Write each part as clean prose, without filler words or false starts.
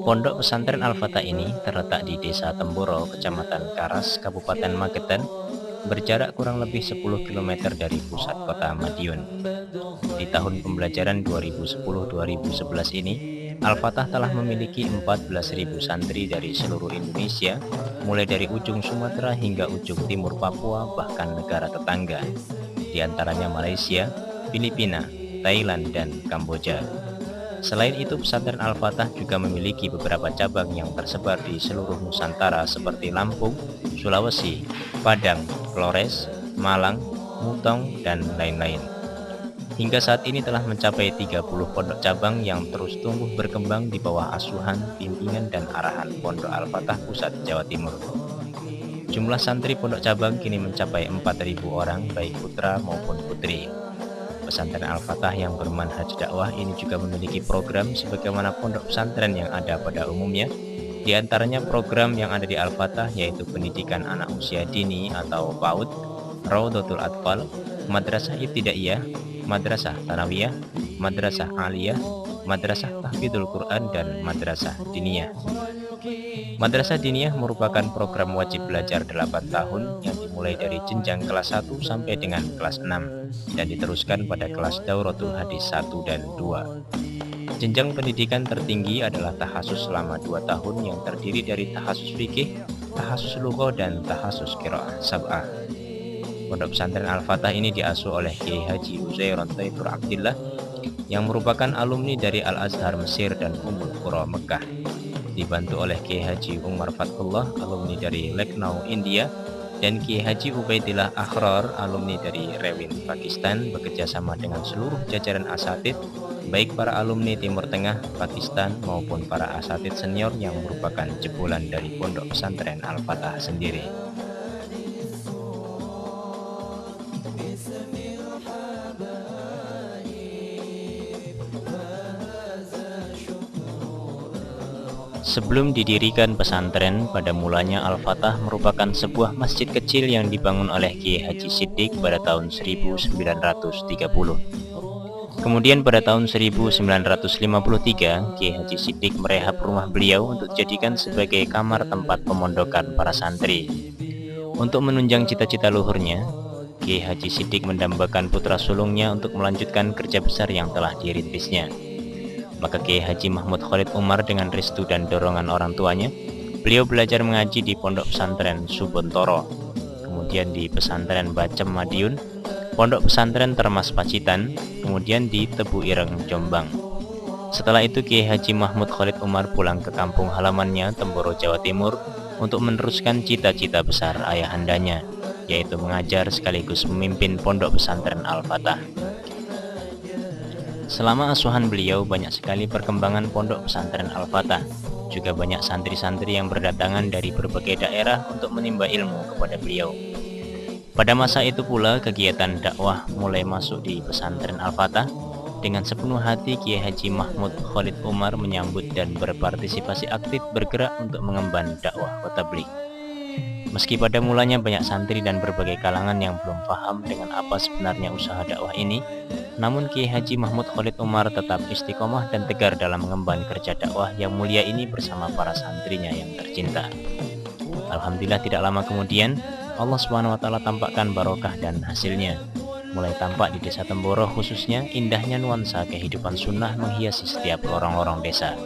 Pondok pesantren Al-Fatah ini terletak di Desa Temboro, Kecamatan Karas, Kabupaten Magetan, berjarak kurang lebih 10 km dari pusat kota Madiun. Di tahun pembelajaran 2010-2011 ini, Al-Fatah telah memiliki 14.000 santri dari seluruh Indonesia, mulai dari ujung Sumatera hingga ujung timur Papua, bahkan negara tetangga, di antaranya Malaysia, Filipina, Thailand, dan Kamboja. Selain itu, pesantren Al-Fatah juga memiliki beberapa cabang yang tersebar di seluruh Nusantara seperti Lampung, Sulawesi, Padang, Flores, Malang, Mutong, dan lain-lain. Hingga saat ini telah mencapai 30 pondok cabang yang terus tumbuh berkembang di bawah asuhan, bimbingan, dan arahan Pondok Al-Fatah Pusat Jawa Timur. Jumlah santri pondok cabang kini mencapai 4.000 orang, baik putra maupun putri. Pesantren Al-Fatah yang bermanhaj dakwah ini juga memiliki program sebagaimana pondok pesantren yang ada pada umumnya. Di antaranya program yang ada di Al-Fatah yaitu pendidikan anak usia dini atau PAUD, Raudhatul Atfal, Madrasah Ibtidaiyah, Madrasah Tsanawiyah, Madrasah Aliyah, Madrasah Tahfidzul Quran, dan Madrasah Diniyah. Madrasah Diniyah merupakan program wajib belajar 8 tahun yang dimulai dari jenjang kelas 1 sampai dengan kelas 6 dan diteruskan pada kelas Dauratul Hadis 1 dan 2. Jenjang pendidikan tertinggi adalah tahasus selama 2 tahun yang terdiri dari tahasus fikih, tahasus lughah, dan tahasus qiraah sab'ah. Pondok pesantren Al-Fatah ini diasuh oleh Kiai Haji Uzairon Taifur Abdillah yang merupakan alumni dari Al-Azhar Mesir dan Ummul Qura Mekah, dibantu oleh Kiai Haji Umar Fathullah, alumni dari Lucknow, India, dan Kiai Haji Ubaidillah Akhrar, alumni dari Rewin, Pakistan, bekerjasama dengan seluruh jajaran asatid, baik para alumni Timur Tengah, Pakistan, maupun para asatid senior yang merupakan jebolan dari Pondok Pesantren Al-Fatah sendiri. Sebelum didirikan pesantren, pada mulanya Al-Fatah merupakan sebuah masjid kecil yang dibangun oleh Kiai Haji Siddiq pada tahun 1930. Kemudian pada tahun 1953, Kiai Haji Siddiq merehab rumah beliau untuk dijadikan sebagai kamar tempat pemondokan para santri. Untuk menunjang cita-cita luhurnya, Kiai Haji Siddiq mendambakan putra sulungnya untuk melanjutkan kerja besar yang telah dirintisnya. Maka Kiai Haji Mahmud Khalid Umar dengan restu dan dorongan orang tuanya, beliau belajar mengaji di Pondok Pesantren Subontoro, kemudian di Pesantren Bacem Madiun, Pondok Pesantren Termas Pacitan, kemudian di Tebu Ireng Jombang. Setelah itu Kiai Haji Mahmud Khalid Umar pulang ke kampung halamannya Temboro, Jawa Timur untuk meneruskan cita-cita besar ayahandanya, yaitu mengajar sekaligus memimpin Pondok Pesantren Al-Fatah. Selama asuhan beliau banyak sekali perkembangan Pondok Pesantren Al-Fatah. Juga banyak santri-santri yang berdatangan dari berbagai daerah untuk menimba ilmu kepada beliau. Pada masa itu pula kegiatan dakwah mulai masuk di Pesantren Al-Fatah. Dengan sepenuh hati Kiai Haji Mahmud Khalid Umar menyambut dan berpartisipasi aktif bergerak untuk mengemban dakwah wa tabligh. Meski pada mulanya banyak santri dan berbagai kalangan yang belum paham dengan apa sebenarnya usaha dakwah ini, namun Kiai Haji Mahmud Khalid Umar tetap istiqomah dan tegar dalam mengemban kerja dakwah yang mulia ini bersama para santrinya yang tercinta. Alhamdulillah tidak lama kemudian, Allah SWT tampakkan barokah dan hasilnya. Mulai tampak di Desa Temboro khususnya, indahnya nuansa kehidupan sunnah menghiasi setiap lorong-lorong desa.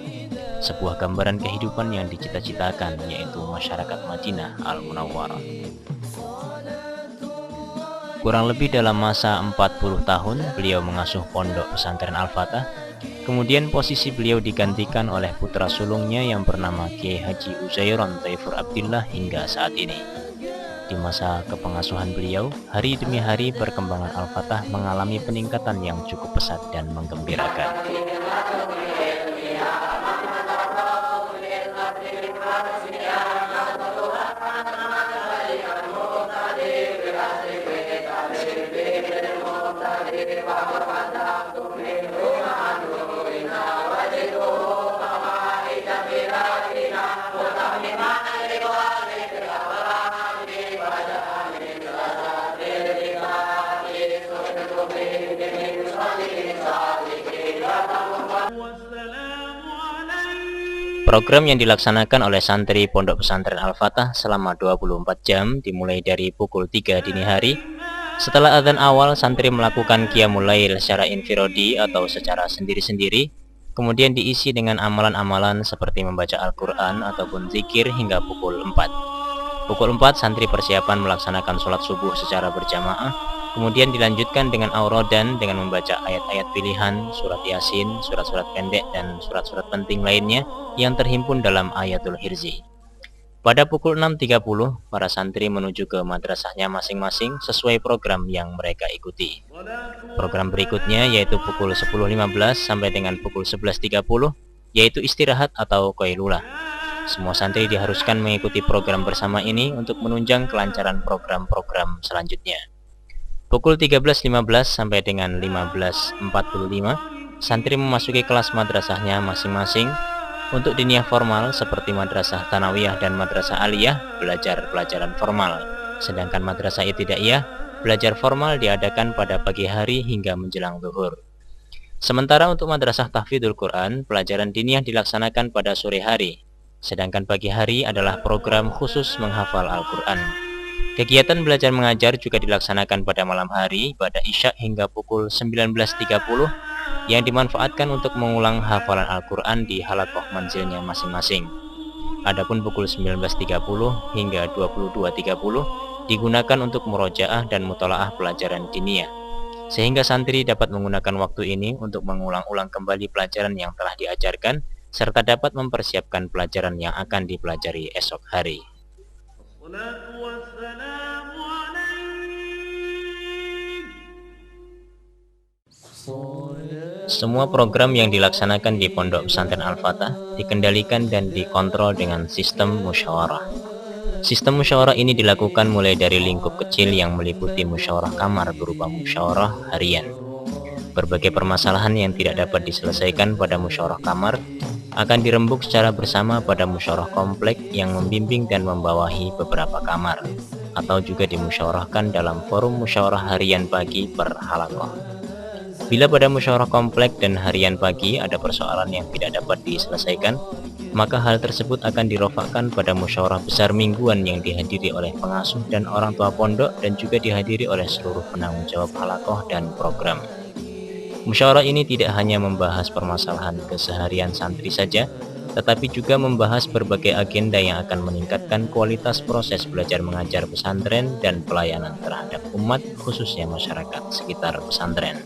Sebuah gambaran kehidupan yang dicita-citakan, yaitu masyarakat Madinah Al-Munawwarah. Kurang lebih dalam masa 40 tahun, beliau mengasuh Pondok Pesantren Al-Fatah. Kemudian posisi beliau digantikan oleh putra sulungnya yang bernama Kiai Haji Uzairon Taifur Abdillah hingga saat ini. Di masa kepengasuhan beliau, hari demi hari perkembangan Al-Fatah mengalami peningkatan yang cukup pesat dan menggembirakan. Program yang dilaksanakan oleh santri Pondok Pesantren Al-Fatah selama 24 jam dimulai dari pukul 3 dini hari. Setelah adzan awal, santri melakukan qiyamul lail secara infirodi atau secara sendiri-sendiri, kemudian diisi dengan amalan-amalan seperti membaca Al-Quran ataupun zikir hingga pukul 4. Pukul 4, santri persiapan melaksanakan sholat subuh secara berjamaah, kemudian dilanjutkan dengan auradan dengan membaca ayat-ayat pilihan, surat Yasin, surat-surat pendek, dan surat-surat penting lainnya yang terhimpun dalam Ayatul Hirzi. Pada pukul 6.30, para santri menuju ke madrasahnya masing-masing sesuai program yang mereka ikuti. Program berikutnya yaitu pukul 10.15 sampai dengan pukul 11.30, yaitu istirahat atau qailulah. Semua santri diharuskan mengikuti program bersama ini untuk menunjang kelancaran program-program selanjutnya. Pukul 13.15 sampai dengan 15.45, santri memasuki kelas madrasahnya masing-masing. Untuk diniyah formal seperti madrasah Thanawiyah dan madrasah Aliyah, belajar pelajaran formal. Sedangkan madrasah Ibtidaiyah, belajar formal diadakan pada pagi hari hingga menjelang zuhur. Sementara untuk madrasah Tahfidzul Quran, pelajaran diniyah dilaksanakan pada sore hari. Sedangkan pagi hari adalah program khusus menghafal Al-Quran. Kegiatan belajar mengajar juga dilaksanakan pada malam hari, pada Isya hingga pukul 19.30, yang dimanfaatkan untuk mengulang hafalan Al-Quran di halakoh manzilnya masing-masing. Adapun pukul 19.30 hingga 22.30 digunakan untuk murojaah dan mutolaah pelajaran diniyah, sehingga santri dapat menggunakan waktu ini untuk mengulang-ulang kembali pelajaran yang telah diajarkan, serta dapat mempersiapkan pelajaran yang akan dipelajari esok hari. Semua program yang dilaksanakan di Pondok Pesantren Al-Fatah dikendalikan dan dikontrol dengan sistem musyawarah. Sistem musyawarah ini dilakukan mulai dari lingkup kecil yang meliputi musyawarah kamar berupa musyawarah harian. Berbagai permasalahan yang tidak dapat diselesaikan pada musyawarah kamar akan dirembuk secara bersama pada musyawarah komplek yang membimbing dan membawahi beberapa kamar, atau juga dimusyawarahkan dalam forum musyawarah harian pagi per halakoh. Bila pada musyawarah komplek dan harian pagi ada persoalan yang tidak dapat diselesaikan, maka hal tersebut akan dirofakkan pada musyawarah besar mingguan yang dihadiri oleh pengasuh dan orang tua pondok, dan juga dihadiri oleh seluruh penanggung jawab halakoh dan program. Musyawarah ini tidak hanya membahas permasalahan keseharian santri saja, tetapi juga membahas berbagai agenda yang akan meningkatkan kualitas proses belajar mengajar pesantren dan pelayanan terhadap umat, khususnya masyarakat sekitar pesantren.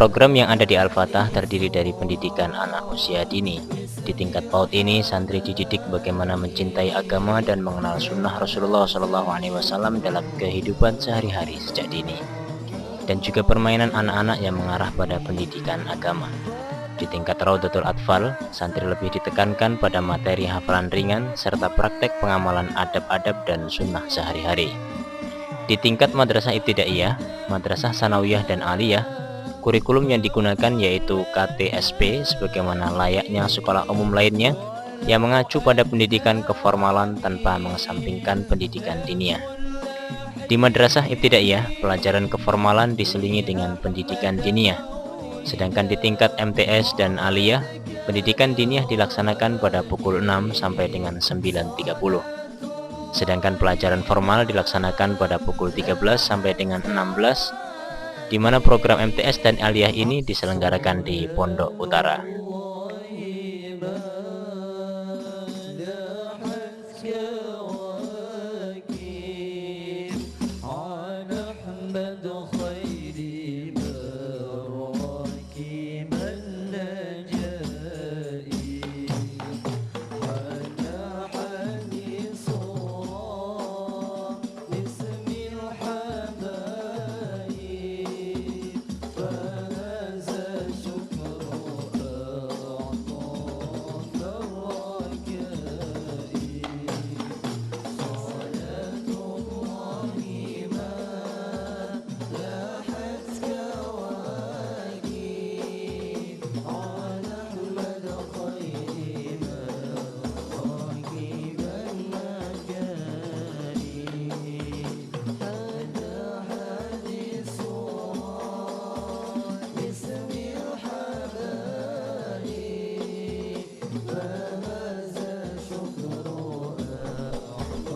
Program yang ada di Al-Fatah terdiri dari pendidikan anak usia dini. Di tingkat PAUD ini, santri dididik bagaimana mencintai agama dan mengenal sunnah Rasulullah SAW dalam kehidupan sehari-hari sejak dini. Dan juga permainan anak-anak yang mengarah pada pendidikan agama. Di tingkat Raudatul Atfal, santri lebih ditekankan pada materi hafalan ringan serta praktek pengamalan adab-adab dan sunnah sehari-hari. Di tingkat Madrasah Ibtidaiyah, Madrasah Sanawiyah dan Aliyah, kurikulum yang digunakan yaitu KTSP sebagaimana layaknya sekolah umum lainnya yang mengacu pada pendidikan keformalan tanpa mengesampingkan pendidikan diniyah. Di Madrasah Ibtidaiyah, pelajaran keformalan diselingi dengan pendidikan diniyah. Sedangkan di tingkat MTS dan Aliyah, pendidikan diniyah dilaksanakan pada pukul 6 sampai dengan 9.30. Sedangkan pelajaran formal dilaksanakan pada pukul 13 sampai dengan 16, di mana program MTS dan Aliyah ini diselenggarakan di Pondok Utara.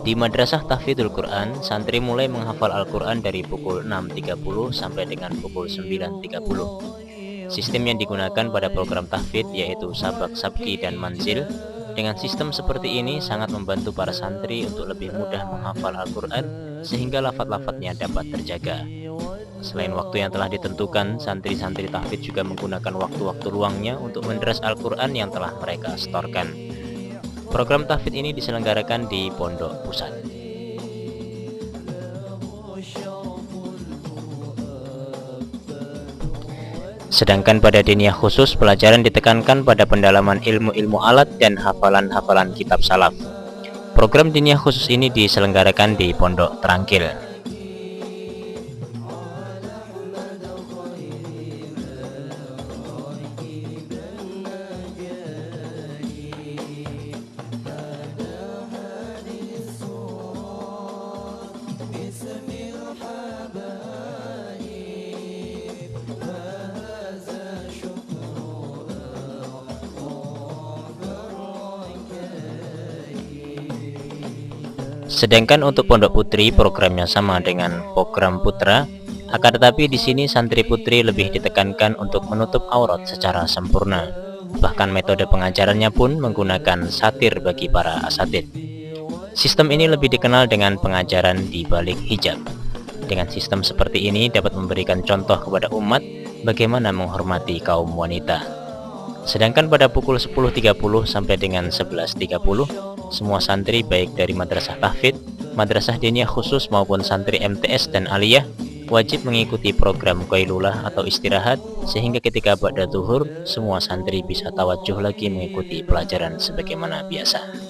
Di Madrasah Tahfidzul Quran, santri mulai menghafal Al-Quran dari pukul 6.30 sampai dengan pukul 9.30. Sistem yang digunakan pada program tahfidz yaitu sabak, sabki, dan manzil. Dengan sistem seperti ini sangat membantu para santri untuk lebih mudah menghafal Al-Quran sehingga lafaz-lafaznya dapat terjaga. Selain waktu yang telah ditentukan, santri-santri tahfidz juga menggunakan waktu-waktu luangnya untuk mendres Al-Quran yang telah mereka setorkan. Program tahfidz ini diselenggarakan di Pondok Pusat. Sedangkan pada diniyah khusus, pelajaran ditekankan pada pendalaman ilmu-ilmu alat dan hafalan-hafalan kitab salaf. Program diniyah khusus ini diselenggarakan di Pondok Terangkil. Sedangkan untuk Pondok Putri programnya sama dengan program Putra, akan tetapi di sini santri putri lebih ditekankan untuk menutup aurat secara sempurna. Bahkan metode pengajarannya pun menggunakan satir bagi para asatidz. Sistem ini lebih dikenal dengan pengajaran di balik hijab. Dengan sistem seperti ini dapat memberikan contoh kepada umat bagaimana menghormati kaum wanita. Sedangkan pada pukul 10.30 sampai dengan 11.30, semua santri baik dari madrasah tahfidz, madrasah diniyah khusus maupun santri MTS dan Aliyah wajib mengikuti program qailulah atau istirahat sehingga ketika ba'da zuhur semua santri bisa tawajuh lagi mengikuti pelajaran sebagaimana biasa.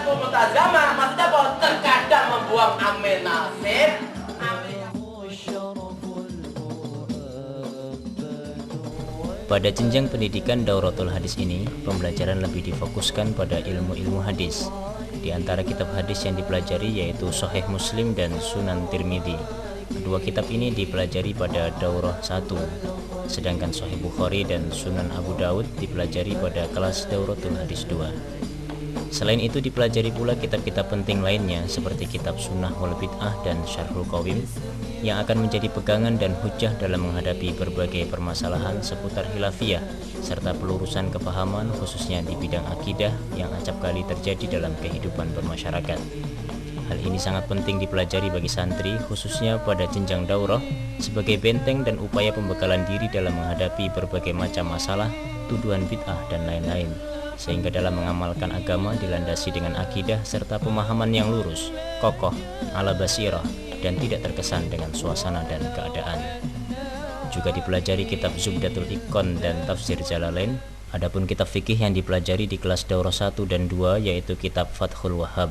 Multazamah maksudnya bahwa terkadang membuang amil nasib. Pada jenjang pendidikan Dauratul Hadis ini, pembelajaran lebih difokuskan pada ilmu-ilmu hadis. Di antara kitab hadis yang dipelajari yaitu Sahih Muslim dan Sunan Tirmidzi. Kedua kitab ini dipelajari pada Daurah 1, sedangkan Sahih Bukhari dan Sunan Abu Daud dipelajari pada kelas Dauratul Hadis 2. Selain itu dipelajari pula kitab-kitab penting lainnya seperti kitab Sunnah wal Bid'ah dan Syarhul Qawim yang akan menjadi pegangan dan hujjah dalam menghadapi berbagai permasalahan seputar khilafiyah serta pelurusan kepahaman khususnya di bidang akidah yang acap kali terjadi dalam kehidupan bermasyarakat. Hal ini sangat penting dipelajari bagi santri khususnya pada jenjang daurah sebagai benteng dan upaya pembekalan diri dalam menghadapi berbagai macam masalah, tuduhan bid'ah dan lain-lain. Sehingga dalam mengamalkan agama dilandasi dengan akidah serta pemahaman yang lurus, kokoh, ala basirah, dan tidak terkesan dengan suasana dan keadaan. Juga dipelajari kitab Zubdatul Iqan dan Tafsir Jalalain. Adapun kitab fikih yang dipelajari di kelas Daurah 1 dan 2 yaitu kitab Fathul Wahhab,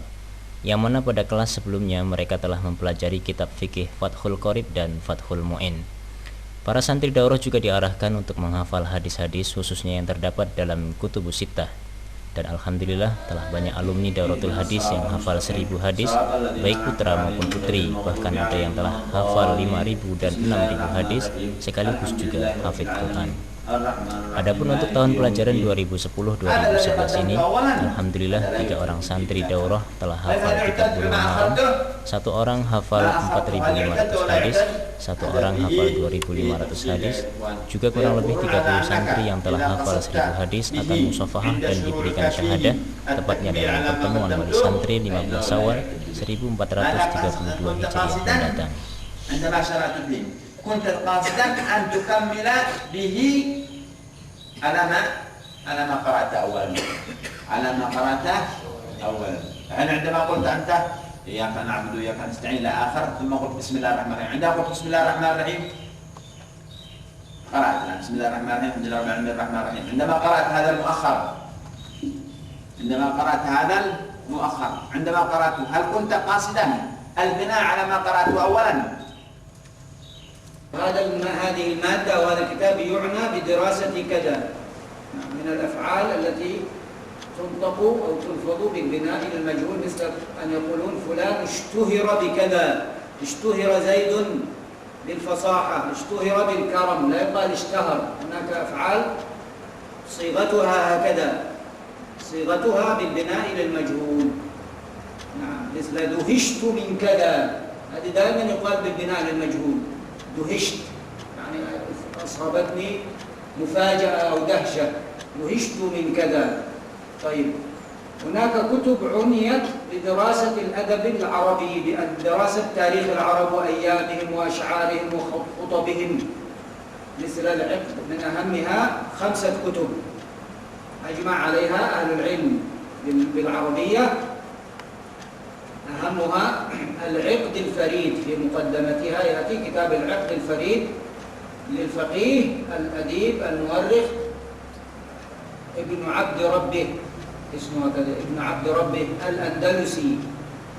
yang mana pada kelas sebelumnya mereka telah mempelajari kitab fikih Fathul Qorib dan Fathul Mu'in. Para santri daurah juga diarahkan untuk menghafal hadis-hadis khususnya yang terdapat dalam Kutubus Sittah. Dan alhamdulillah telah banyak alumni Dauratul Hadis yang hafal 1000 hadis, baik putra maupun putri, bahkan ada yang telah hafal 5000 dan 6000 hadis sekaligus juga hafidz Quran. Adapun untuk tahun pelajaran 2010-2011 ini, alhamdulillah 3 orang santri daurah telah hafal kitab Bulughul Maram, 1 orang hafal 4500 hadis, 1 orang hafal 2500 hadis. Juga kurang lebih 30 santri yang telah hafal 1000 hadis akan musafahah dan diberikan syahadah, tepatnya dalam pertemuan wali santri 15 Syawal 1432 Hijriah mendatang. كنت قاصدا أن تكمل به على ما قرأت أولا عندما قلت أنت إياك نعبد وإياك نستعين إلى آخر ثم قلت بسم الله الرحمن الرحيم عندما قلت بسم الله الرحمن الرحيم قرأت بسم الله الرحمن الرحيم الحمد لله رب العالمين الرحمن الرحيم عندما قرأت هذا المؤخر عندما قرأته هل كنت قاصدا البناء على ما قرأته أولا؟ هذه المادة وهذا الكتاب يعنى بدراسة كذا من الأفعال التي تنطق أو تلفظ بالبناء للمجهول، مثل أن يقولون فلان اشتهر بكذا، اشتهر زيد بالفصاحة، اشتهر بالكرم، لا يقال اشتهر. هناك أفعال صيغتها هكذا، صيغتها بالبناء للمجهول. نعم، مثل دهشت من كذا، هذه دائما يقال بالبناء للمجهول. دهشت يعني أصابتني مفاجأة أو دهشة، دهشت من كذا. طيب، هناك كتب عنيت بدراسة الأدب العربي، بدراسة تاريخ العرب وأيامهم وأشعارهم وخطبهم مثل العقد، من أهمها 5 كتب أجمع عليها أهل العلم بالعربية أهمها العقد الفريد. في مقدمتها يأتي كتاب العقد الفريد للفقيه الأديب المؤرخ ابن عبد ربه، اسمه كذا ابن عبد ربه الأندلسي،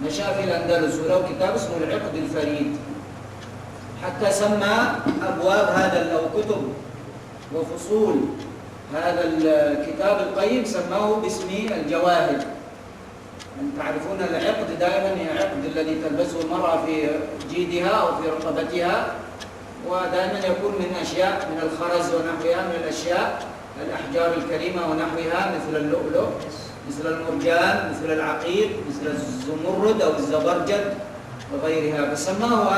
نشأ في الأندلس، وله كتاب اسمه العقد الفريد. حتى سمى أبواب هذا أو كتب وفصول هذا الكتاب القيم سماه باسم الجواهر. تعرفون العقد دائما هي عقد الذي تلبسه المرأة في جيدها أو في رقبتها، ودائما يكون من أشياء من الخرز ونحوها من الأشياء الأحجار الكريمة ونحوها، مثل اللؤلؤ، مثل المرجان، مثل العقيق، مثل الزمرد أو الزبرجد وغيرها. فسماه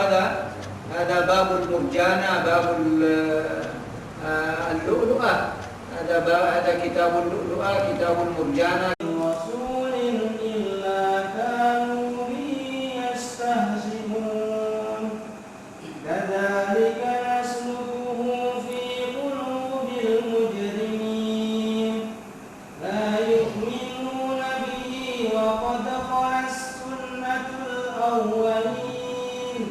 هذا باب المرجانة، باب اللؤلؤة، هذا كتاب اللؤلؤة، كتاب المرجانة. رسول إلا كانوا به يستهزئون كذلك نسلكه في قلوب المجرمين لا يؤمنون به وقد خلت سنة الأولين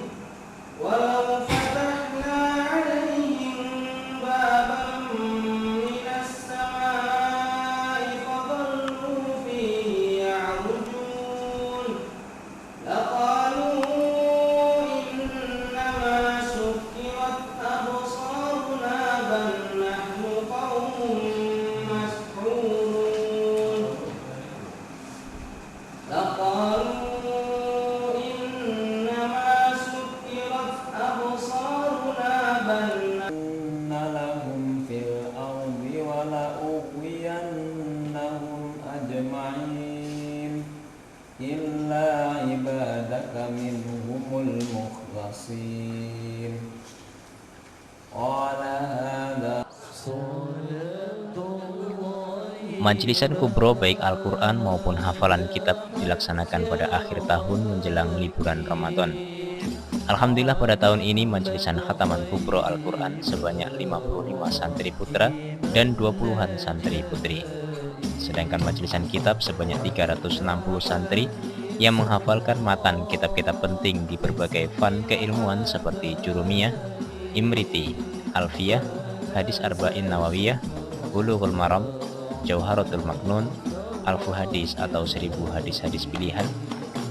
ولو فتحنا عليهم بابا من السماء فظلوا فيه يعرجون لقالوا إنما سكرت أبصارنا بل نحن قوم مسحورون لقالوا إنما سكرت أبصارنا بل نحن لهم في الأرض ولأغوينهم أجمعين إلا عبادك منهم المخلصين قال هذا Majlisan kubro baik Al-Quran maupun hafalan kitab dilaksanakan pada akhir tahun menjelang liburan Ramadan. Alhamdulillah pada tahun ini majlisan khataman kubro Al-Quran sebanyak 55 santri putra dan 20-an santri putri. Sedangkan majlisan kitab sebanyak 360 santri yang menghafalkan matan kitab-kitab penting di berbagai fan keilmuan seperti Jurumiyah, Imriti, Alfiyah, Hadis Arba'in Nawawiyah, Bulughul Maram, Jauharatul Maknun, Alfu Hadis atau 1000 hadis-hadis pilihan,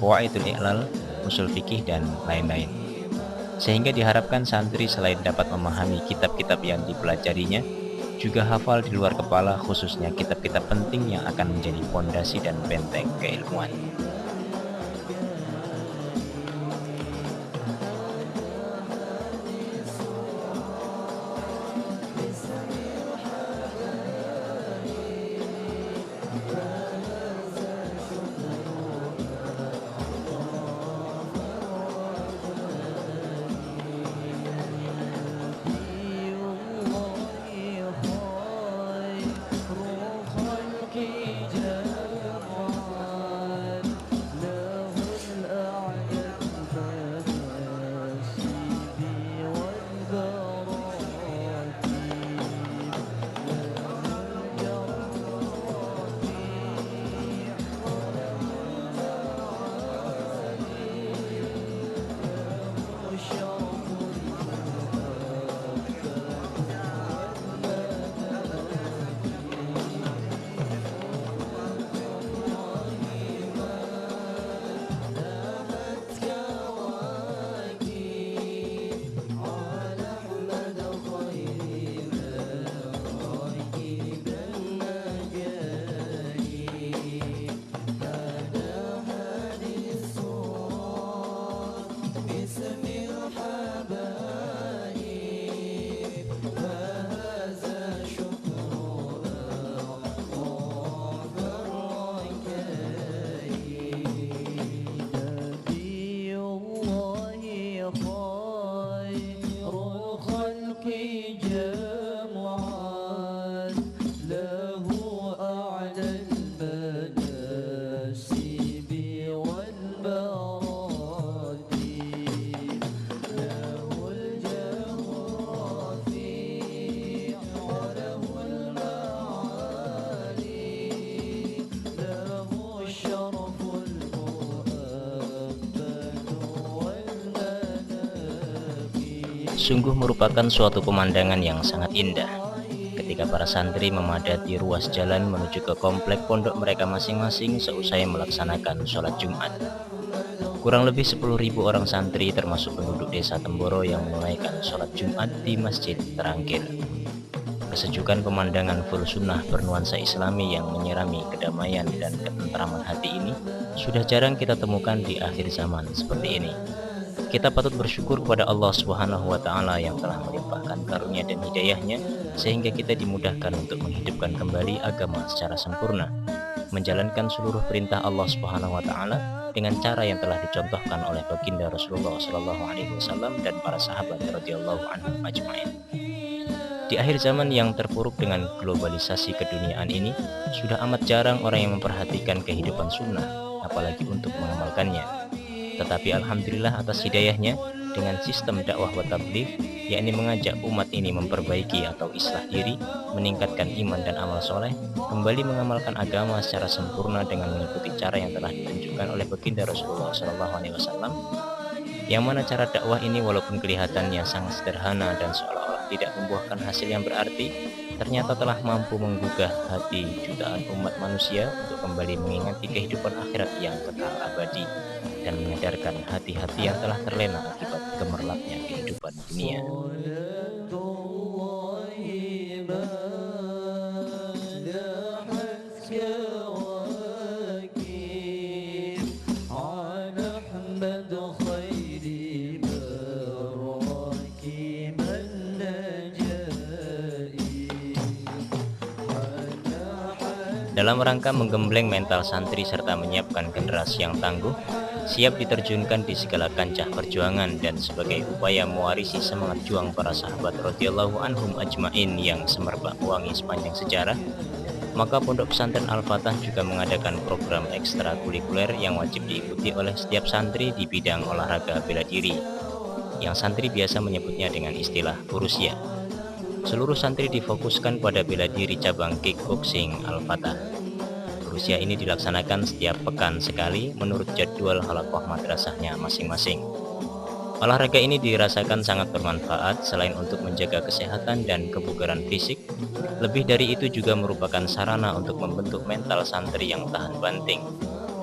Qawaidul I'lal, Usul Fikih dan lain-lain. Sehingga diharapkan santri selain dapat memahami kitab-kitab yang dipelajarinya, juga hafal di luar kepala khususnya kitab-kitab penting yang akan menjadi fondasi dan benteng keilmuan. Sungguh merupakan suatu pemandangan yang sangat indah ketika para santri memadati ruas jalan menuju ke komplek pondok mereka masing-masing seusai melaksanakan sholat Jumat. Kurang lebih 10.000 orang santri termasuk penduduk desa Temboro yang menunaikan sholat Jumat di Masjid Terangkil. Kesejukan pemandangan full sunnah bernuansa islami yang menyirami kedamaian dan ketentraman hati ini sudah jarang kita temukan di akhir zaman seperti ini. Kita patut bersyukur kepada Allah Subhanahu wa Ta'ala yang telah melimpahkan karunia dan hidayahnya sehingga kita dimudahkan untuk menghidupkan kembali agama secara sempurna, menjalankan seluruh perintah Allah Subhanahu wa Ta'ala dengan cara yang telah dicontohkan oleh baginda Rasulullah SAW dan para sahabat radhiyallahu anhum ajmain. Di akhir zaman yang terpuruk dengan globalisasi keduniaan ini, sudah amat jarang orang yang memperhatikan kehidupan sunnah, apalagi untuk mengamalkannya. Tetapi alhamdulillah atas hidayahnya, dengan sistem dakwah wa tabligh, yakni mengajak umat ini memperbaiki atau islah diri, meningkatkan iman dan amal soleh, kembali mengamalkan agama secara sempurna dengan mengikuti cara yang telah ditunjukkan oleh baginda Rasulullah SAW. Yang mana cara dakwah ini walaupun kelihatannya sangat sederhana dan seolah-olah tidak membuahkan hasil yang berarti, ternyata telah mampu menggugah hati jutaan umat manusia untuk kembali mengingati kehidupan akhirat yang kekal abadi dan menyadarkan hati-hati yang telah terlena akibat gemerlapnya kehidupan dunia. Dalam rangka menggembleng mental santri serta menyiapkan generasi yang tangguh, siap diterjunkan di segala kancah perjuangan dan sebagai upaya mewarisi semangat juang para sahabat radhiyallahu anhum ajmain yang semerbak wangi sepanjang sejarah, maka Pondok Pesantren Al-Fatah juga mengadakan program ekstrakurikuler yang wajib diikuti oleh setiap santri di bidang olahraga bela diri, yang santri biasa menyebutnya dengan istilah Furusya. Seluruh santri difokuskan pada bela diri cabang kickboxing Al-Fatah. Furusya ini dilaksanakan setiap pekan sekali menurut jadwal halaqah madrasahnya masing-masing. Olahraga ini dirasakan sangat bermanfaat selain untuk menjaga kesehatan dan kebugaran fisik. Lebih dari itu juga merupakan sarana untuk membentuk mental santri yang tahan banting,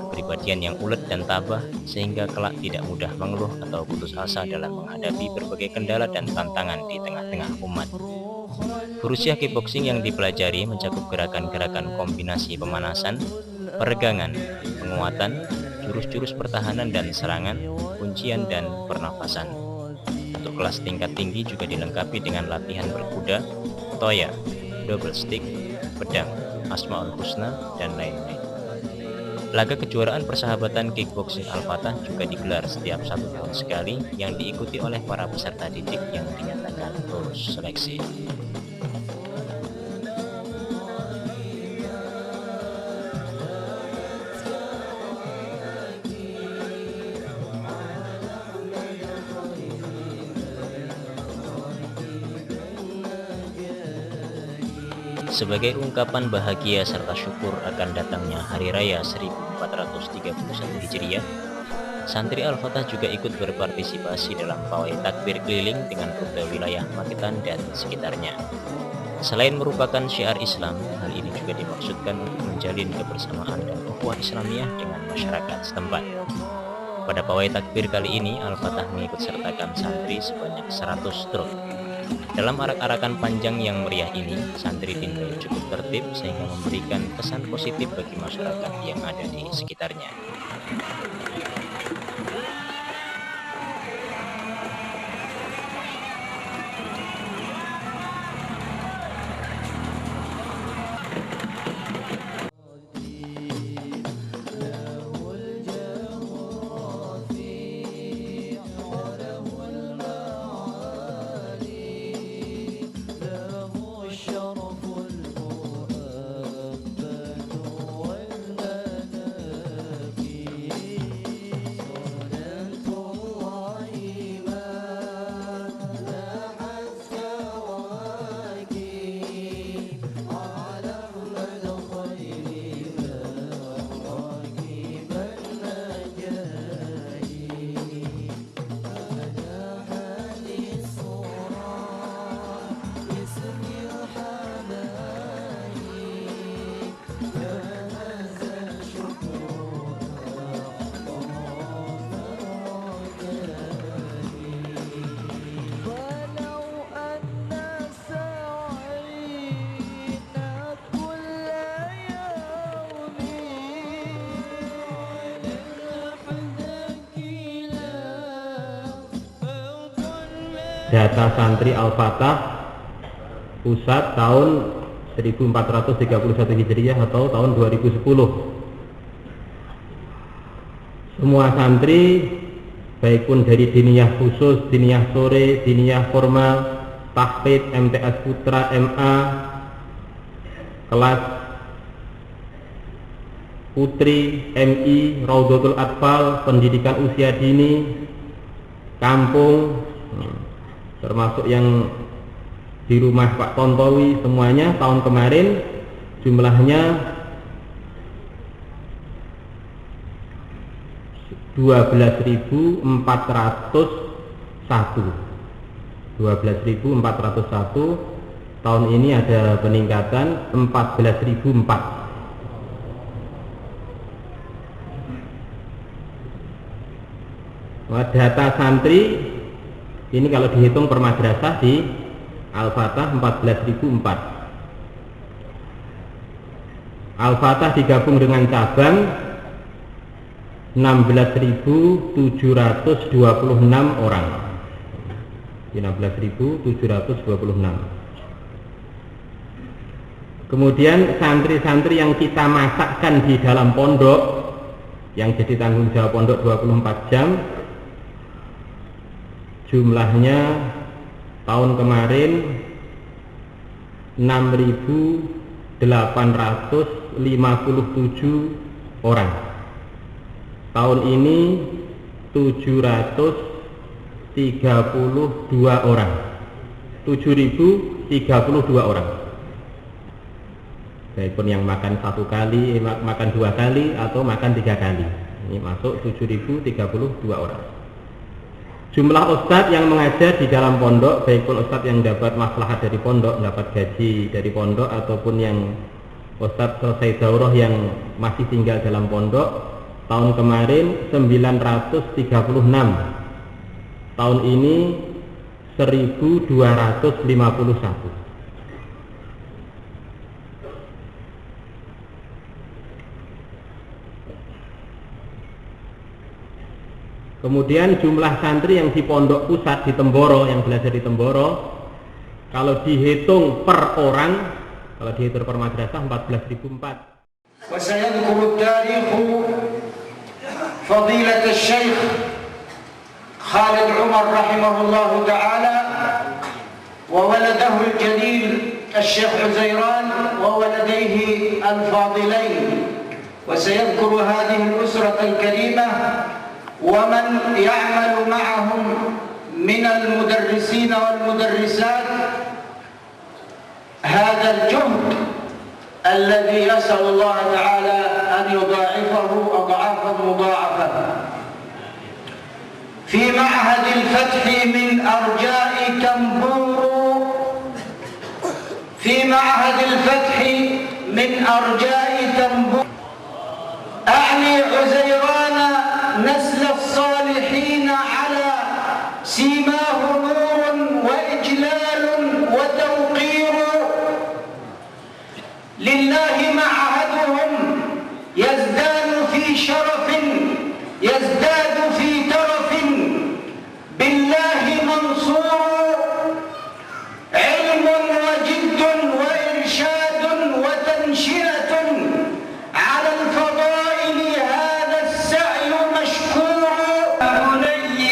kepribadian yang ulet dan tabah sehingga kelak tidak mudah mengeluh atau putus asa dalam menghadapi berbagai kendala dan tantangan di tengah-tengah umat. Furusya kickboxing yang dipelajari mencakup gerakan-gerakan kombinasi pemanasan, peregangan, penguatan, jurus-jurus pertahanan dan serangan, kuncian dan pernafasan. Untuk kelas tingkat tinggi juga dilengkapi dengan latihan berkuda, toya, double stick, pedang, asmaul husna, dan lain-lain. Laga kejuaraan persahabatan kickboxing Al-Fatah juga digelar setiap 1 tahun sekali yang diikuti oleh para peserta didik yang dinyatakan lulus seleksi. Sebagai ungkapan bahagia serta syukur akan datangnya Hari Raya 1431 Hijriah, santri Al-Fatah juga ikut berpartisipasi dalam pawai takbir keliling dengan rute wilayah Magetan dan sekitarnya. Selain merupakan syiar Islam, hal ini juga dimaksudkan untuk menjalin kebersamaan dan ukhuwah Islamiyah dengan masyarakat setempat. Pada pawai takbir kali ini, Al-Fatah mengikut sertakan santri sebanyak 100 truk. Dalam arak-arakan panjang yang meriah ini, santri dinilai cukup tertib sehingga memberikan kesan positif bagi masyarakat yang ada di sekitarnya. data santri Al-Fatah Pusat tahun 1431 Hijriah atau tahun 2010. Semua santri baik pun dari diniyah khusus, diniyah sore, diniyah formal, tahfidz, MTS Putra, MA, kelas putri, MI, Raudhatul Atfal, pendidikan usia dini, kampung, termasuk yang di rumah Pak Tontowi, semuanya tahun kemarin jumlahnya 12.401. Tahun ini ada peningkatan 14.004. Data santri ini kalau dihitung per madrasah di Al-Fatah 14.004. Al-Fatah digabung dengan cabang 16.726 orang. 16.726. Kemudian santri-santri yang kita masakkan di dalam pondok, yang jadi tanggung jawab pondok 24 jam, jumlahnya tahun kemarin 6.857 orang. Tahun ini 732 orang. 7.032 orang. Baik pun yang makan satu kali, makan dua kali, atau makan 3 kali. Ini masuk 7.032 orang. Jumlah ustadz yang mengajar di dalam pondok, baik pun ustadz yang dapat maslahat dari pondok, dapat gaji dari pondok, ataupun yang ustadz selesai daurah yang masih tinggal dalam pondok, tahun kemarin 936. Tahun ini 1.251. Kemudian jumlah santri yang di pondok pusat di Temboro, yang belajar di Temboro, kalau dihitung per orang, kalau dihitung per madrasah 14.004. وسيذكر التاريخ فضيلة الشيخ خالد عمر رحمه الله تعالى وولده الجليل الشيخ عزيران وولديه الفاضلين، وسيذكر هذه الأسرة الكريمة ومن يعمل معهم من المدرسين والمدرسات هذا الجهد الذي يسأل الله تعالى أن يضاعفه أضعافا مضاعفة. في معهد الفتح من أرجاء تنبور، في معهد الفتح من أرجاء تنبور، أعني عزيران نسل الصالحين على سيماه نور وإجلال وتوقير. لله معهدهم يزداد في شرف، يزداد في ترف، بالله منصور. علم وجد وإرشاد وتنشئة على الفضائل، هذا السعي مشكور. بني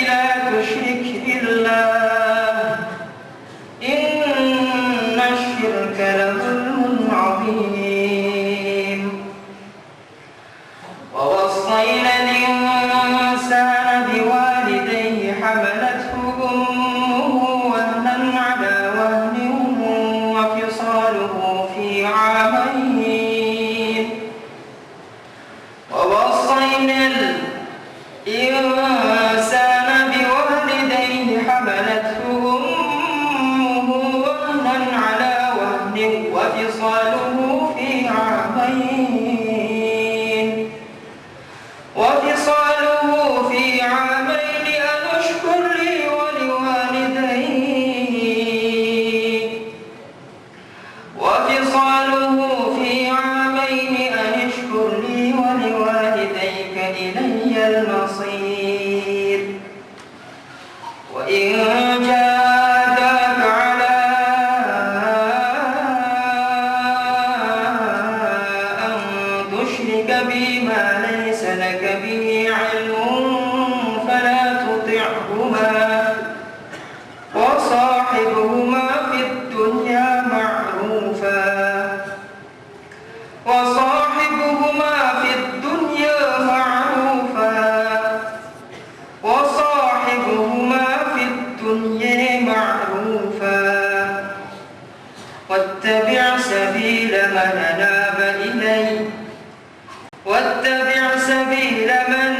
وصاحبهما في الدنيا معروفا وصاحبهما في الدنيا معروفا وصاحبهما في الدنيا معروفا واتبع سبيل من أناب إلي واتبع سبيل من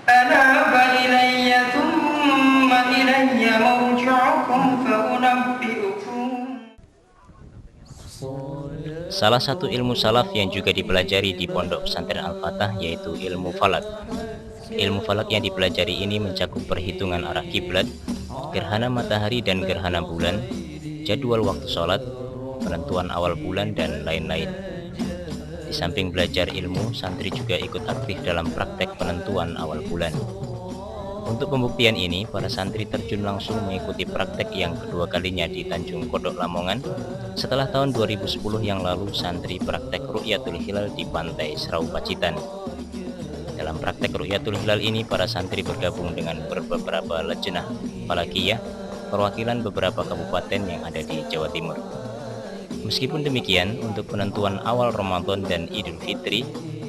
أناب إلي ثم إلي مرجعكم فأنبئكم. Salah satu ilmu salaf yang juga dipelajari di Pondok Pesantren Al-Fatah yaitu ilmu falak. Ilmu falak yang dipelajari ini mencakup perhitungan arah kiblat, gerhana matahari dan gerhana bulan, jadwal waktu sholat, penentuan awal bulan, dan lain-lain. Di samping belajar ilmu, santri juga ikut aktif dalam praktek penentuan awal bulan. Untuk pembuktian ini, para santri terjun langsung mengikuti praktek yang kedua kalinya di Tanjung Kodok, Lamongan. Setelah tahun 2010 yang lalu, santri praktek Ru'yatul Hilal di Pantai Serau Pacitan. Dalam praktek Ru'yatul Hilal ini, para santri bergabung dengan beberapa lejnah falakiyah, perwakilan beberapa kabupaten yang ada di Jawa Timur. Meskipun demikian, untuk penentuan awal Ramadan dan Idul Fitri,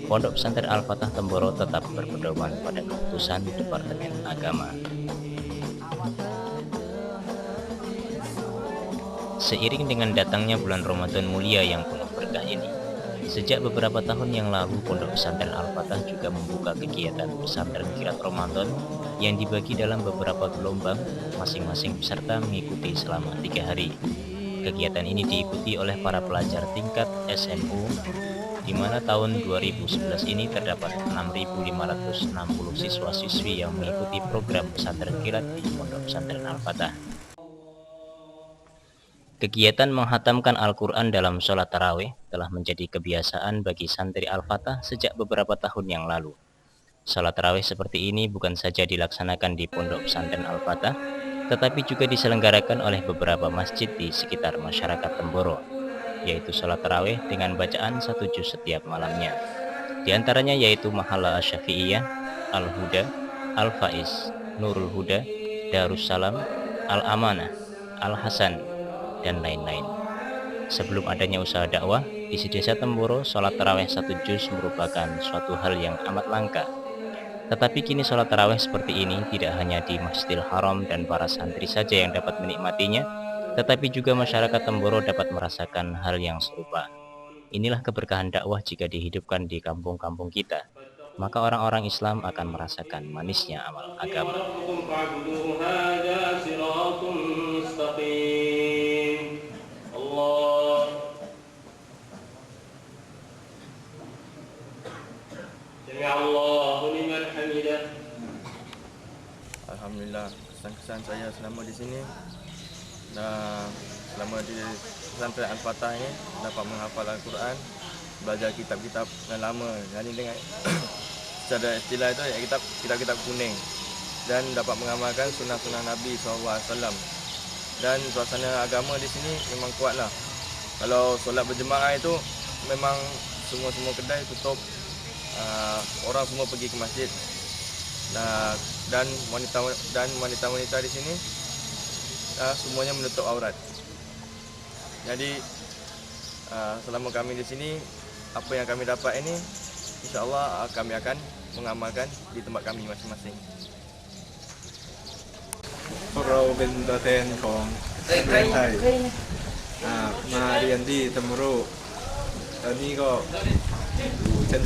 Pondok Pesantren Al-Fatah Temboro tetap berpedoman pada keputusan Departemen Agama. Seiring dengan datangnya bulan Ramadan mulia yang penuh berkah ini, sejak beberapa tahun yang lalu Pondok Pesantren Al-Fatah juga membuka kegiatan pesantren kilat Ramadan yang dibagi dalam beberapa gelombang, masing-masing peserta mengikuti selama 3 hari. Kegiatan ini diikuti oleh para pelajar tingkat SMU, di mana tahun 2011 ini terdapat 6.560 siswa-siswi yang mengikuti program pesantren kilat di Pondok Pesantren Al-Fatah. Kegiatan menghatamkan Al-Quran dalam sholat tarawih telah menjadi kebiasaan bagi santri Al-Fatah sejak beberapa tahun yang lalu. Sholat tarawih seperti ini bukan saja dilaksanakan di Pondok Pesantren Al-Fatah, tetapi juga diselenggarakan oleh beberapa masjid di sekitar masyarakat Temboro, yaitu sholat tarawih dengan bacaan 1 juz setiap malamnya. Di antaranya yaitu Mahala Asy-Syafi'iyah, Al-Huda, Al-Faiz, Nurul Huda, Darussalam, Al-Amanah, Al-Hasan, dan lain-lain. Sebelum adanya usaha dakwah, di desa Temboro, sholat tarawih 1 juz merupakan suatu hal yang amat langka. Tetapi kini sholat tarawih seperti ini tidak hanya di Masjidil Haram dan para santri saja yang dapat menikmatinya, tetapi juga masyarakat Temboro dapat merasakan hal yang serupa. Inilah keberkahan dakwah jika dihidupkan di kampung-kampung kita, maka orang-orang Islam akan merasakan manisnya amal agama. Alhamdulillah, kesan-kesan saya selama di sini dan selama di pesantren Al-Fatah ini dapat menghafal Al-Quran, belajar kitab-kitab yang lama, dan ini dengan secara istilah itu ya kitab-kitab kuning, dan dapat mengamalkan sunnah-sunnah Nabi SAW. Dan suasana agama di sini memang kuatlah. Kalau solat berjemaah itu memang semua kedai tutup, orang semua pergi ke masjid. Dan wanita-wanita di sini semuanya menutup aurat. Jadi selama kami di sini, apa yang kami dapat ini, insya-Allah kami akan mengamalkan di tempat kami masing-masing. พวกเราเป็นตัวแทนของประเทศไทยมาเรียนที่ตัมโรตอนนี้ก็อยู่ชั้น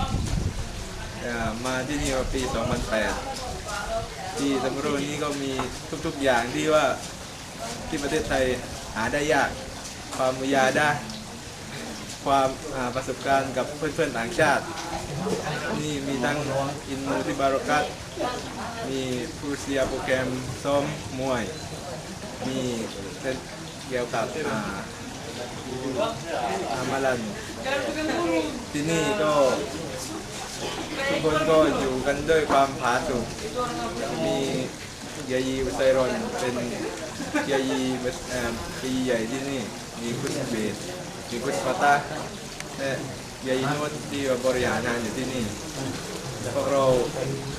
2มาที่นี่มาปี 2008 ที่ตัมโรนี้ก็มีทุกๆอย่างที่ว่าที่ประเทศไทยหาได้ยาก ความมุยาดะห์ความประสบการณ์กับเพื่อนๆต่างชาตินี่มีทั้งอินมูที่บารอกัตมีผู้เสียโปรแกรมซ้อมมวยมีเกี่ยวกับอาลันที่นี่ก็ทุกคนก็อยู่กันด้วยความผาสุกมียายีอุไซรอนเป็นยายีใหญ่ที่นี่มีคุชเบสมีคุชฟาตาและยายีโนตที่บริหารงานอยู่ที่นี่พวกเรา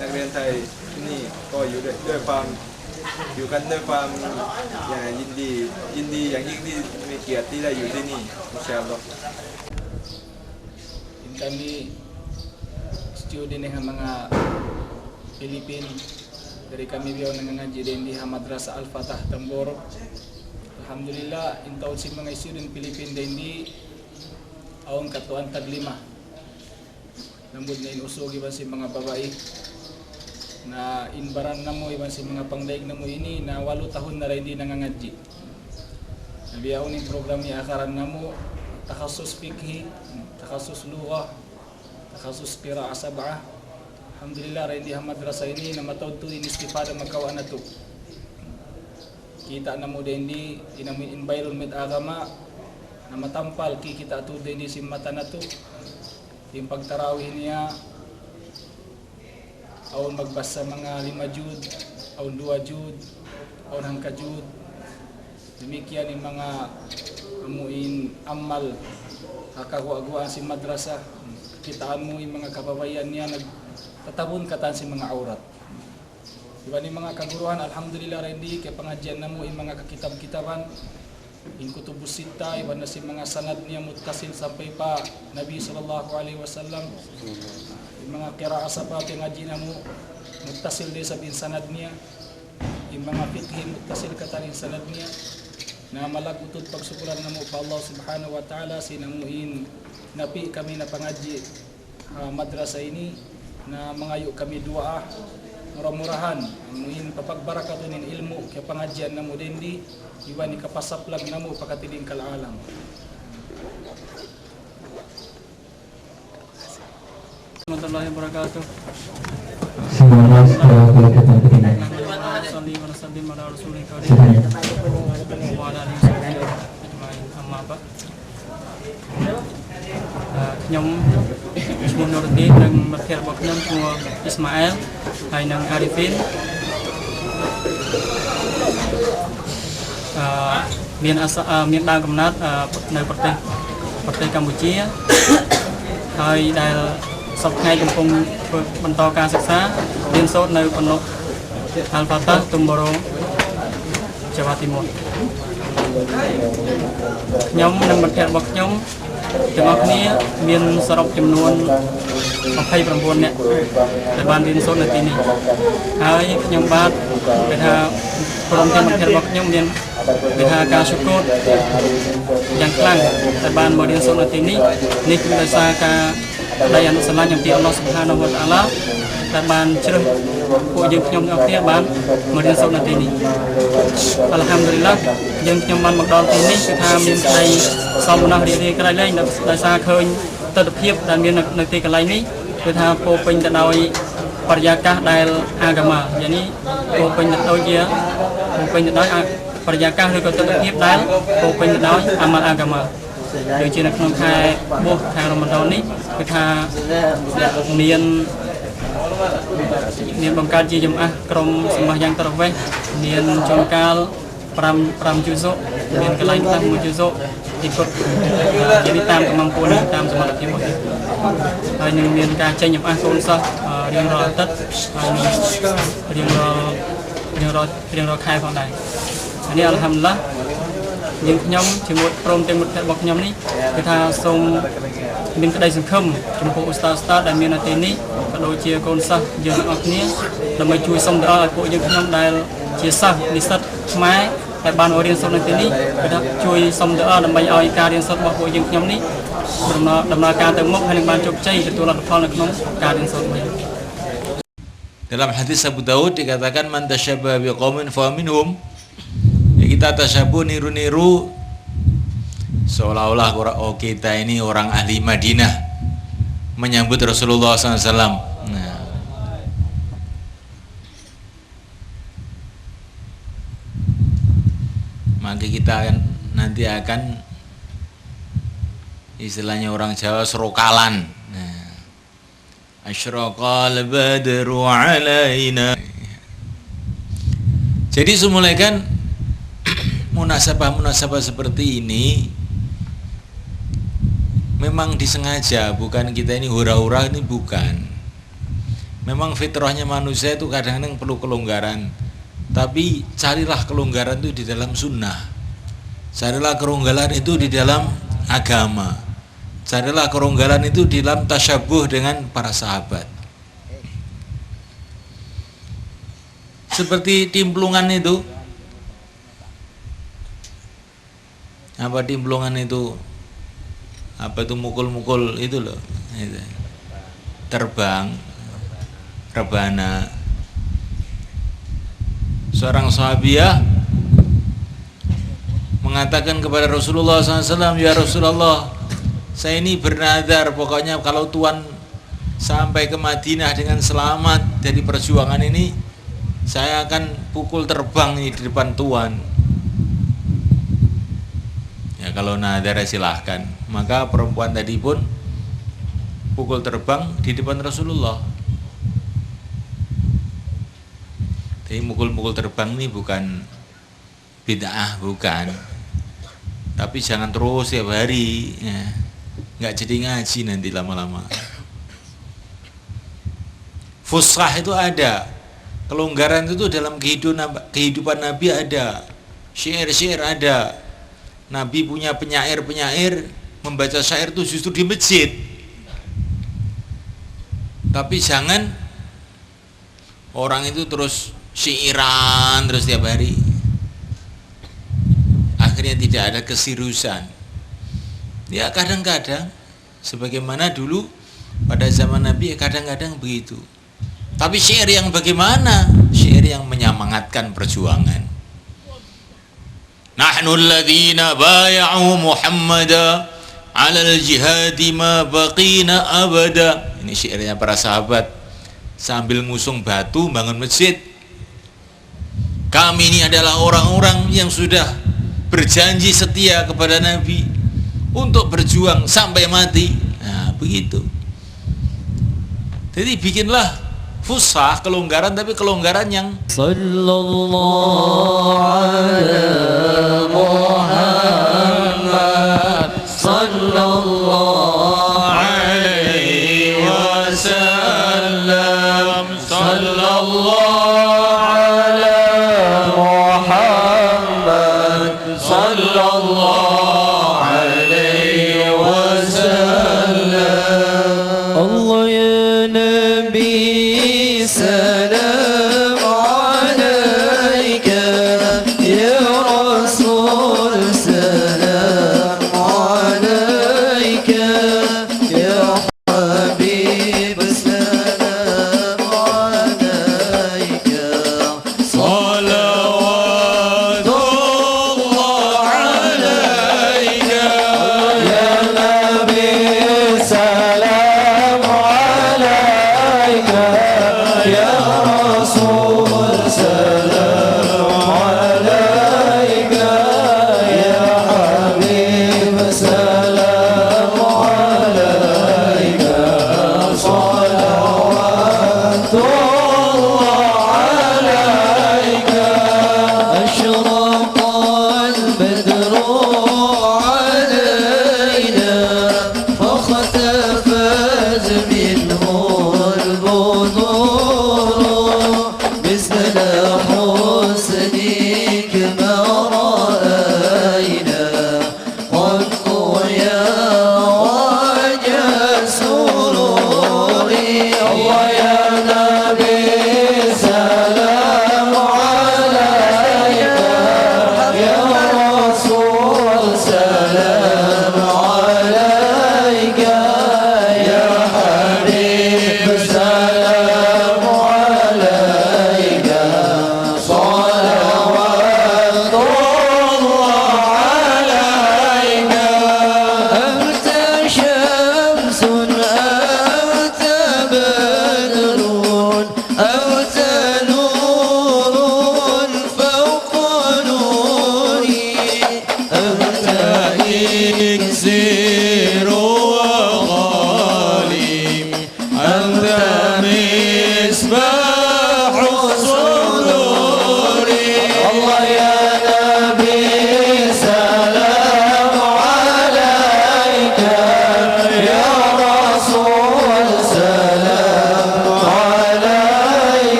นักเรียนไทยที่นี่ก็อยู่ด้วยความ อยู่กันด้วยความอย่างยินดีอย่างยิ่งที่มีเกียรติที่ได้อยู่ที่นี่อินชาอัลลอฮ์ Kami student ng mga Pilipin dari kami biyaw nangangaji din di Madrasah Al-Fatah Tamboro. Alhamdulillah intaw si mga student Pilipin din di aon katuan taglima. Nambud na inusog iban si mga babae na inbaran na mo iban si mga pangdaig na mo ini na 8 tahun na rin di nangangaji. Nabiyaw ni program ni akaran na mo takhasus fikhi, takhasus lugha, takhasus qiraah sab'ah. Alhamdulillah rin di madrasah ini na matawad to inistifada magkawa na to. Kita na mo din di inamin environment agama na matampal kita to din di simata na to. Yung pagtarawih niya aon magbasa mga 5 jud, aon 2 jud, aon hangka jud. Demikian yung mga amuin amal kakagwa-gwaan si madrasah. Kitaan mo yung mga kababayan niya nagtatabon katan si mga aurat. Diba ni mga kaguruhan, alhamdulillah rin di kay pangadyan na mo yung mga kakitab-kitaban yung kutubus sita, iba na si mga sanad niya mutasil sampai pa Nabi sallallahu alaihi wasallam. Yung mga qiraah sabat yung adyan na mo mutasil din sa sanad niya. Yung mga fiqh mutasil katan yung sanad niya. Na malagutod pagsukulan na mo pa Allah subhanahu wa ta'ala sinamuhin napi kami na pangadji madrasa ini na mangayo kami dua murah-murahan amuhin papagbarakaton in ilmu kaya pangadjian na mo din di iwan ni kapasaplag na mo pakatiling kalalam. Warahmatullahi wabarakatuh. Nhóm Ismun Nurdin dan Mathir Baknam của Ismail hay nang Arifin miền Đa Cầm Nát nơi Bắc Tây Campuchia hay đại sắp ngay trong cùng bần to caศึกษา liên sốt nơi Pondok Al-Fatah Tamboro Jawa Timur. Nhóm nang Mathir Bak nhóm ទាំងអស់គ្នាមានសរុបចំនួន29នាក់ដែលបានរៀនសូត្រនៅទីនេះហើយខ្ញុំបាទគេថាក្រុមទាំងមិត្តភ័ក្តិរបស់ខ្ញុំមានគេថាការសុខូតយ៉ាងខ្លាំងដែលបានមករៀនសូត្រនៅទីនេះនេះគឺដោយសារការដែលអនុសញ្ញាអំពីអល់ឡោះស៊ុបហានាហ៊ូវតាអាឡាដែលបានជ្រើសពួកយើងខ្ញុំទាំងអស់គ្នាបានមករៀនសូត្រនៅទីនេះអល់ហាំឌុលីឡាយើងខ្ញុំបានមកដល់ទីនេះគឺថាមានក្តីសោមនស្សរីករាយក្រៃលែងដោយសារឃើញទស្សនភាពដែលមាននៅទីកន្លែងនេះគឺថាពោពេញទៅដោយបរិយាកាសដែលអាហ្កាម៉ាយ៉ាងនេះពោពេញទៅដោយបរិយាកាសឬក៏ទស្សនភាពដែលពោពេញទៅដោយអាម៉ាល់អាហ្កាម៉ាដូចជានៅក្នុងខែបុស្សខែរ៉ម៉ាឌននេះគឺថាមានបង្កើតជាចំអះក្រុមសមាសយ៉ាងតរវេសមានជួនកាល5ជូសូមានកន្លែងខ្លះ1ជូសូទីគាត់ជានេះតាមកម្លាំងពលតាមសមត្ថភាពរបស់គេហើយនឹងមានការចេញចំអះកូនសិស្សរៀងរាល់អាទិត្យហើយរៀងរាល់ខែផងដែរហើយនេះអល់ហាំឌុលឡាយើងខ្ញុំជាមួយក្រុមទាំងមិត្តភ័ក្តិរបស់ខ្ញុំនេះគឺថាសូមមានក្តីសង្ឃឹមចំពោះឧស្តាទដែលមាននៅទីនេះក៏ដូចជាកូនសិស្សយើងទាំងអស់គ្នាដើម្បីជួយសុំដល់ឲ្យពួកយើងខ្ញុំដែលជាសិស្សនិស្សិតខ្មែរដែលបានរៀនសូត្រនៅទីនេះគឺថាជួយសុំដល់ដើម្បីឲ្យការរៀនសូត្ររបស់ពួកយើងខ្ញុំនេះដំណើរការទៅមុខហើយនឹងបានជោគជ័យទទួលលទ្ធផលនៅក្នុងការរៀនសូត្រនេះ Dalam hadis Abu Daud dikatakan man tashabbaha biqaumin fa minhum. Kita tasyabuh niru-niru seolah-olah kita ini orang ahli Madinah menyambut Rasulullah SAW. Nah, maka kita nanti akan istilahnya orang Jawa serokalan. Nah, asyraqal badru alaina. Jadi semulai kan munasabah seperti ini memang disengaja, bukan kita ini hura-hura, ini bukan. Memang fitrahnya manusia itu kadang-kadang perlu kelonggaran Tapi carilah kelonggaran itu di dalam sunnah. Carilah kelonggaran itu di dalam agama. Carilah kelonggaran itu di dalam tasyabuh dengan para sahabat. Seperti timplungan itu. Apa timplungan itu? Apa itu mukul-mukul itu loh. Itu. Terbang, rebana. Seorang sahabiah mengatakan kepada Rasulullah SAW, ya Rasulullah, saya ini bernadar, pokoknya kalau Tuhan sampai ke Madinah dengan selamat dari perjuangan ini, saya akan pukul terbang di depan Tuhan. Ya kalau nadar silahkan. Maka perempuan tadi pun pukul terbang di depan Rasulullah. Jadi mukul-mukul terbang ini bukan bid'ah, bukan. Tapi jangan terus tiap hari, ya. Nggak jadi ngaji nanti lama-lama. Fusah itu ada, kelonggaran itu dalam kehidupan Nabi ada, syair-syair ada. Nabi punya penyair-penyair, membaca syair itu justru di masjid. Tapi jangan orang itu terus syairan terus tiap hari, akhirnya tidak ada keseriusan. Ya kadang-kadang sebagaimana dulu pada zaman Nabi, kadang-kadang begitu. Tapi syair yang bagaimana? Syair yang menyemangatkan perjuangan. Nahnu alladhina bay'u Muhammada 'ala al-jihadi ma baqina abada. Ini syairnya para sahabat sambil ngusung batu bangun masjid. Kami ini adalah orang-orang yang sudah berjanji setia kepada Nabi untuk berjuang sampai mati. Nah, begitu. Jadi bikinlah fusah, kelonggaran, tapi kelonggaran yang sallallahu ala Muhammad sallallahu alaihi wasallam sallallahu Habib, salam alaika.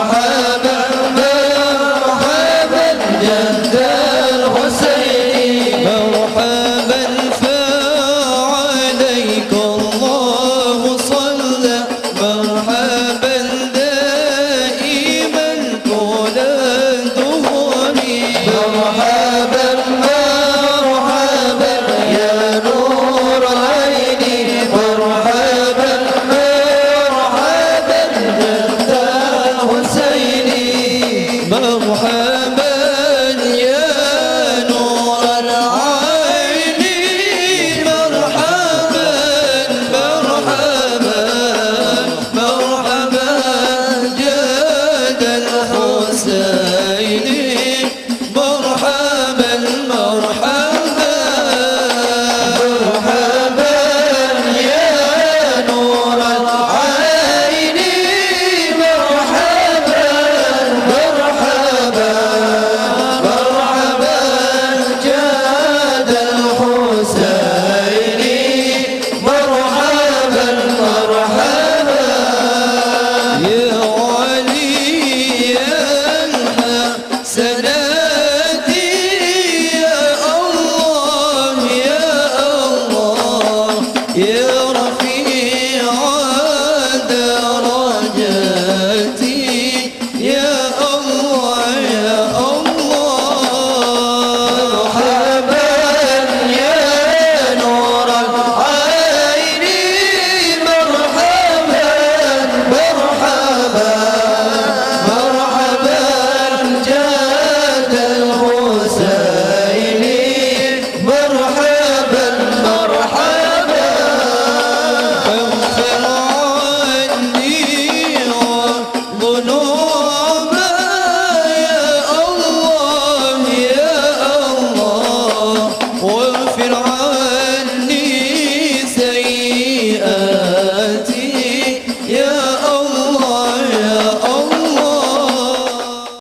مرحبا مرحبا يا